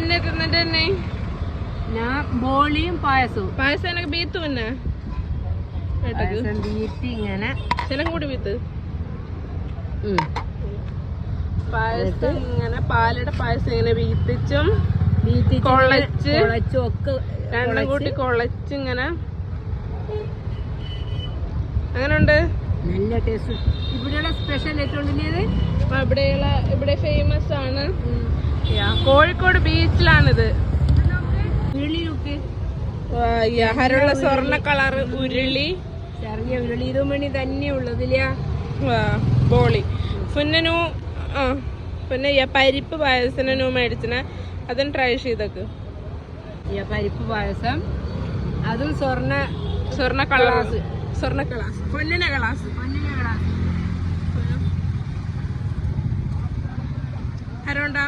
എന്നെ തിന്നിട്ട് തന്നെ ഞാൻ ബോളിയും പായസവും. പായസം എനിക്ക് ബീത്ത് പിന്നെ ബീറ്റ് ഇങ്ങനെ ചിലം കൂടി ബീത്ത് പായസം ഇങ്ങനെ പാലയുടെ പായസം ഇങ്ങനെ ബീത്തിച്ചും കൊളച്ചും ഒക്കെ രണ്ടും കൂട്ടി കൊളച്ച് ഇങ്ങനെ അങ്ങനെയുണ്ട്. നല്ല ടേസ്റ്റ്. ഇവിടെയുള്ള സ്പെഷ്യൽ ഏറ്റവും ഇവിടെ ഫേമസ് ആണ്. കോഴിക്കോട് ബീച്ചിലാണിത്. ഹരുള്ള സ്വർണ്ണ കളർ ഉരുളി, ചെറിയ ഉരുളി ഇരുമണി തന്നെ ഉള്ളതില്ല. ബോളി പുന്നനു പിന്നെ പരിപ്പ് പായസനു മേടിച്ചിന് അതും ട്രൈ ചെയ്തക്ക്. പരിപ്പ് പായസം അതും സ്വർണ്ണ കളാസ് പൊന്നിന കളാസ് ഹരോണ്ടാ.